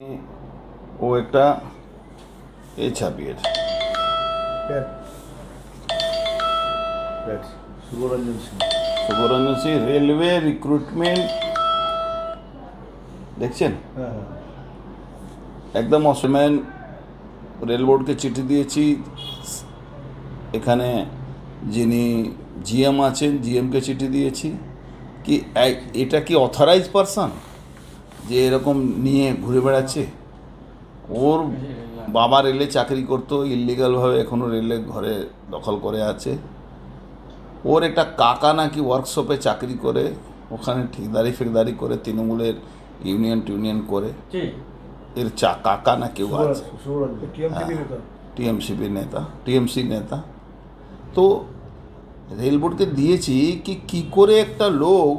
ও একটা ছাপিয়েছে Subharanjan Singh railway recruitment দেখছেন। একদম অসম্যান রেল বোর্ডকে চিঠি দিয়েছি। এখানে যিনি জিএম আছেন জিএমকে চিঠি দিয়েছি কি এটা কি অথরাইজ পারসন যে এরকম নিয়ে ঘুরে বেড়াচ্ছে। ওর বাবা রেলে চাকরি করতো, ইলিগালভাবে এখনও রেলে ঘরে দখল করে আছে। ওর একটা কাকা নাকি ওয়ার্কশপে চাকরি করে, ওখানে ঠিকদারি ফেকদারি করে, তৃণমূলের ইউনিয়ন করে। এর কাকা না কেউ আছে, টিএমসি নেতা। তো রেল বোর্ডকে দিয়েছি কি করে একটা লোক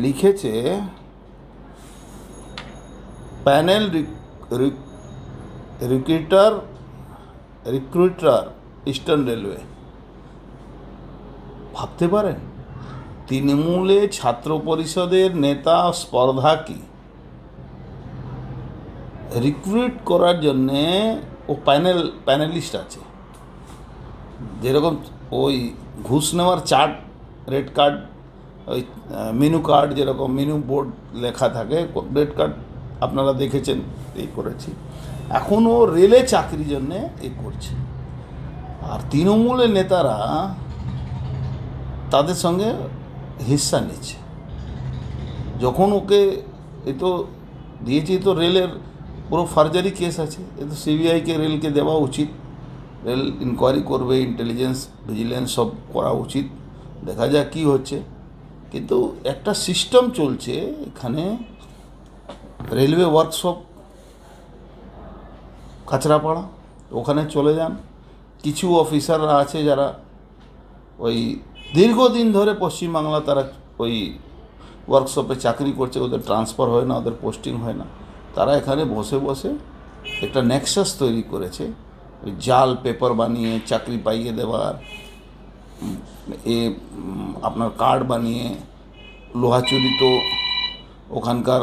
লিখেছে প্যানেল রিক্রুটার ইস্টার্ন রেলওয়ে। ভাবতে পারেন তৃণমূলে ছাত্র পরিষদের নেতা স্পর্ধা কি রিক্রুট করার জন্যে ও প্যানেলিস্ট আছে। যেরকম ওই ঘুষ নেওয়ার চার্ট, রেড কার্ড, ওই মেনু কার্ড, যেরকম মেনু বোর্ড লেখা থাকে, রেড কার্ড আপনারা দেখেছেন, এই করেছি। এখন ও রেলে চাকরির জন্যে করছে। আর তৃণমূলের নেতারা তাদের সঙ্গে হিস্সা নিচ্ছে। যখন ওকে এ তো দিয়েছি, তো রেলের পুরো ফার্জারি কেস আছে, এ তো সিবিআইকে রেলকে দেওয়া উচিত। রেল ইনকোয়ারি করবে, ইন্টেলিজেন্স ভিজিলেন্স সব করা উচিত, দেখা যাক কী হচ্ছে। কিন্তু একটা সিস্টেম চলছে এখানে। রেলওয়ে ওয়ার্কশপ কাঁচরাপাড়া, ওখানে চলে যান। কিছু অফিসাররা আছে যারা ওই দীর্ঘদিন ধরে পশ্চিমবাংলা তারা ওই ওয়ার্কশপে চাকরি করছে, ওদের ট্রান্সফার হয় না, ওদের পোস্টিং হয় না। তারা এখানে বসে বসে একটা নেক্সাস তৈরি করেছে, ওই জাল পেপার বানিয়ে চাকরি পাইয়ে দেওয়ার, আপনার কার্ড বানিয়ে লোহাচুরি। তো ওখানকার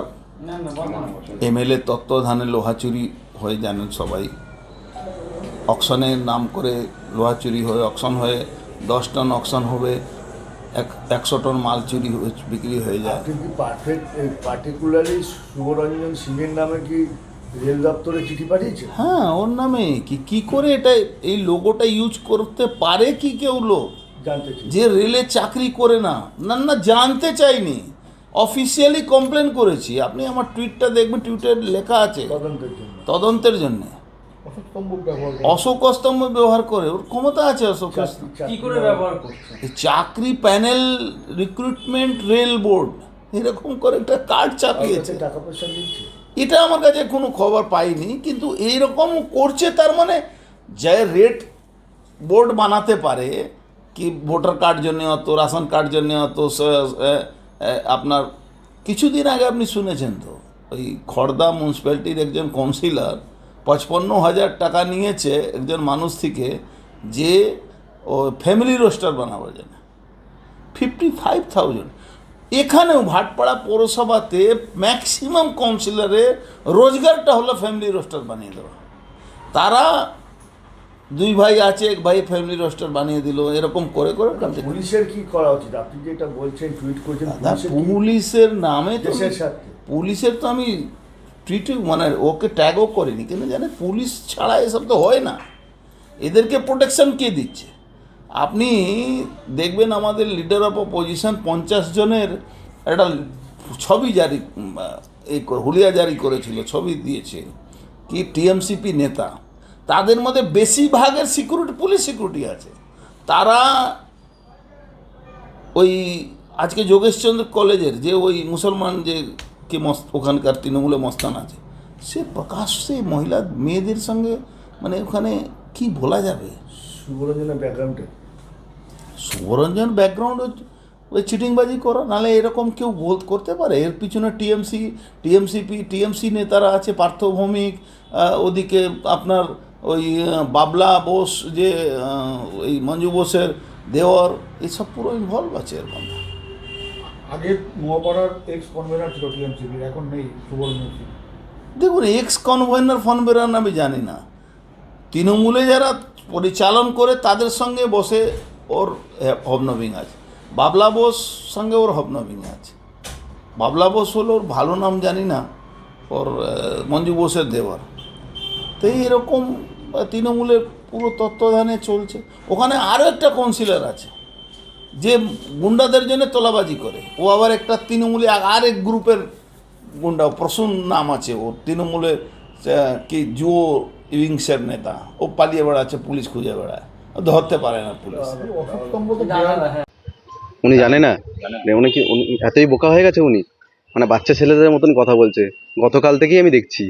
এমএলএ তত্ত্বাবধানে লোহাচুরি হয়ে, জানেন সবাই। অকশনের নাম করে লোহাচুরি হয়ে, অকশন হয়ে 10 টন অকশন হবে, 100 টন মাল চুরি বিক্রি হয়ে যায়। পার্টিকুলারলি শুভরঞ্জন সিংয়ের নামে কি রেল দপ্তরে চিঠি পাঠিয়েছে? হ্যাঁ, ওর নামে কি করে এটা এই লোগোটা ইউজ করতে পারে কি কেউ লোক জানতে চাই, যে রেলে চাকরি করে না জানতে চাইনি। অফিসিয়ালি কমপ্লেন করেছি। আপনি আমার টুইটটা দেখবেন, টুইটার লেখা আছে তদন্তের জন্য। অশোক স্তম্ভ ব্যবহার করে, ওর ক্ষমতা আছে। অশোক কি করে ব্যবহার করছে? চাকরি প্যানেল রিক্রুটমেন্ট রেল বোর্ড এরকম করে একটা কার্ড চাপিয়েছে। টাকা পয়সা দিচ্ছে, এটা আমার কাছে কোনো খবর পাইনি, কিন্তু এইরকম করছে। তার মানে যে রেট বোর্ড বানাতে পারে কি ভোটার কার্ড জন্য অত, রেশন কার্ড জন্য অত। আপনার কিছুদিন আগে আপনি শুনেছেন তো, ওই খড়দা মিউনিসিপ্যালিটির একজন কাউন্সিলর 55,000 টাকা নিয়েছে একজন মানুষ থেকে, যে ও ফ্যামিলি রোস্টার বানাবার জন্য 55,000। এখানেও ভাটপাড়া পৌরসভাতে ম্যাক্সিমাম কাউন্সিলরের রোজগারটা হলো ফ্যামিলি রোস্টার বানিয়ে দেওয়া। তারা 2 ভাই আছে, এক ভাই ফ্যামিলি রোস্টার বানিয়ে দিল, এরকম করে করে। পুলিশের কি করা উচিত? আপনি যেটা বলছেন, টুইট করছেন, পুলিশের নামে তো, দেশের স্বার্থে পুলিশের তো আমি টুইটে মানে ওকে ট্যাগও করিনি, কিন্তু জানে পুলিশ ছাড়া এসব তো হয় না। এদেরকে প্রোটেকশন কে দিচ্ছে? আপনি দেখবেন আমাদের লিডার অফ অপোজিশন 50 জনের একটা ছবি জারি, হুলিয়া জারি করেছিল, ছবি দিয়েছে কি টিএমসিপি নেতা। তাদের মধ্যে বেশিরভাগের সিকিউরিটি, পুলিশ সিকিউরিটি আছে। তারা ওই আজকে যোগেশচন্দ্র কলেজের যে ওই মুসলমান যে কে ওখানকার তৃণমূলে মস্তান আছে, সে প্রকাশ্যে মহিলা মেয়েদের সঙ্গে, মানে ওখানে কি বলা যাবে। শুভরঞ্জন ব্যাকগ্রাউন্ড ওই চিটিংবাজি করা, নাহলে এরকম কেউ করতে পারে? এর পিছনে টিএমসি নেতারা আছে, পার্থ ভৌমিক, ওদিকে আপনার ওই বাবলা বোস, যে ওই মঞ্জু বোসের দেওয়ার, এসব পুরো ইনভলভ আছে এর মধ্যে। আগে নোয়াপাড়ার এক্স কনভেনার ছিল টিএমসিপির, এখন নেই সুবর্ণ সিং। দেখুন, এক্স কনভেনার ফনভেনার আমি জানি না, তৃণমূলে যারা পরিচালন করে তাদের সঙ্গে বসে ওর হবনবিং আছে। বাবলা বোস সঙ্গে ওর হবনবিং আছে। বাবলা বোস হলো ওর ভালো নাম জানি না, ওর মঞ্জু বোসের দেওয়ার। তো এরকম তৃণমূলের পুরো তত্ত্বাবধানে চলছে। ওখানে আরও একটা কাউন্সিলর আছে যে গুন্ডাদের জন্য তোলাবাজি করে, ও আবার একটা তৃণমূলে আরেক গ্রুপের গুন্ডা, প্রসূন নাম আছে ওর, তৃণমূলের কি যুব উইংসের নেতা। ও পালিয়ে বেড়াচ্ছে, পুলিশ খুঁজে বেড়ায়, ও ধরতে পারে না পুলিশ। অশোক স্তম্ভ তো হ্যাঁ। উনি জানে না, উনি কি এতই বোকা হয়ে গেছে উনি, মানে বাচ্চা ছেলেদের মতন কথা বলছে। গতকাল থেকেই আমি দেখছি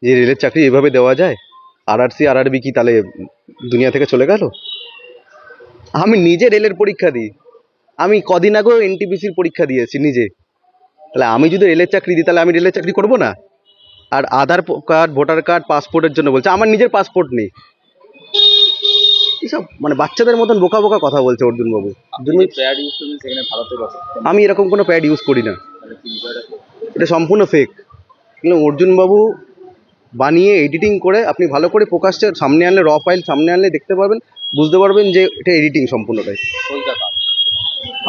যে রেলের চাকরি এভাবে দেওয়া যায়। আরআরসি আরআরবি কি তাহলে দুনিয়া থেকে চলে গেল? আমি নিজে রেলের পরীক্ষা দিই, আমি কদিন আগেও এনটিপিসির পরীক্ষা দিয়েছি নিজে। তাহলে আমি যদি রেলের চাকরি দিই তাহলে আমি রেলের চাকরি করব না? আর আধার কার্ড, ভোটার কার্ড, পাসপোর্টের জন্য বলছে, আমার নিজের পাসপোর্ট নেই। এসব মানে বাচ্চাদের মতন বোকা বোকা কথা বলছে অর্জুনবাবু। আমি এরকম কোনো প্যাড ইউজ করি না, এটা সম্পূর্ণ ফেক। কিন্তু অর্জুনবাবু বানিয়ে এডিটিং করে আপনি ভালো করে প্রকাশ্যে সামনে আনলে, র ফাইল সামনে আনলে দেখতে পারবেন, বুঝতে পারবেন যে এটা এডিটিং সম্পূর্ণটাই।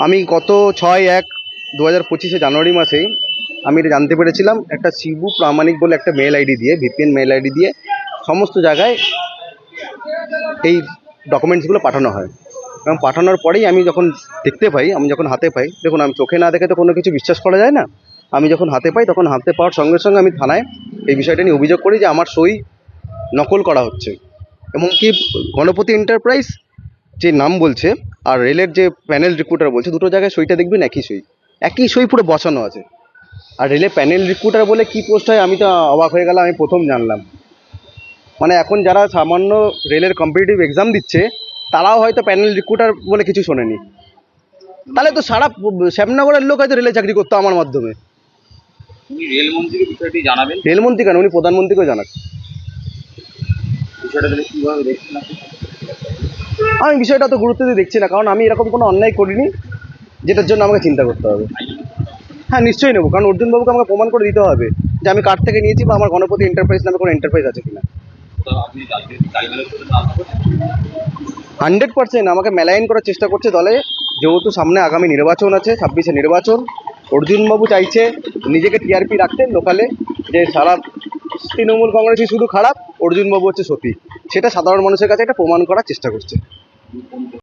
আমি গত 6/1/2025 জানুয়ারি মাসেই আমি এটা জানতে পেরেছিলাম। একটা শিবু প্রামাণিক বলে একটা মেল আইডি দিয়ে, ভিপিএন মেল আইডি দিয়ে সমস্ত জায়গায় এই ডকুমেন্টসগুলো পাঠানো হয়। এবং পাঠানোর পরেই আমি যখন দেখতে পাই, আমি যখন হাতে পাই, দেখুন আমি চোখে না দেখে তো কোনো কিছু বিশ্বাস করা যায় না। আমি যখন হাতে পাই, তখন হাতে পাওয়ার সঙ্গে সঙ্গে আমি থানায় এই বিষয়টা নিয়ে অভিযোগ করি যে আমার সই নকল করা হচ্ছে। এবং কি গণপতি এন্টারপ্রাইজ যে নাম বলছে আর রেলের যে প্যানেল রিক্রুটার বলছে, দুটো জায়গায় সইটা দেখবেন একই সই পুরো বসানো আছে। আর রেলের প্যানেল রিক্রুটার বলে কি পোস্ট হয় আমি তো অবাক হয়ে গেলাম, আমি প্রথম জানলাম। মানে এখন যারা সামান্য রেলের কম্পিটিটিভ এক্সাম দিচ্ছে তারাও হয়তো প্যানেল রিক্রুটার বলে কিছু শোনেনি। তাহলে তো সারা শ্যামনগরের লোক হয়তো রেলে চাকরি করতো আমার মাধ্যমে। উনি রেলমন্ত্রীকে বিষয়টি জানাবেন, রেলমন্ত্রী কেন, উনি প্রধানমন্ত্রীকেও জানাচ্ছে। বিষয়টা তাহলে কীভাবে দেখছেন আপনি? আমি বিষয়টা তো গুরুত্ব দিয়ে দেখছি না, কারণ আমি এরকম কোনো অন্যায় করিনি যেটার জন্য আমাকে চিন্তা করতে হবে। হ্যাঁ, নিশ্চয়ই নেবো, কারণ অর্জুনবাবুকে আমাকে প্রমাণ করে দিতে হবে যে আমি কার থেকে নিয়েছি বা আমার গণপতি এন্টারপ্রাইজ নামে কোনো এন্টারপ্রাইজ আছে কিনা। তো আপনি গাড়িগুলোর সাথে না থাকবেন 100% আমাকে মেলাইন করার চেষ্টা করছে দলে। যেহেতু সামনে আগামী নির্বাচন আছে, 26শে নির্বাচন, অর্জুনবাবু চাইছে নিজেকে টিআরপি রাখতে লোকালে, যে সারা তৃণমূল কংগ্রেসই শুধু খারাপ, অর্জুনবাবু হচ্ছে সতী। সেটা সাধারণ মানুষের কাছে এটা প্রমাণ করার চেষ্টা করছে।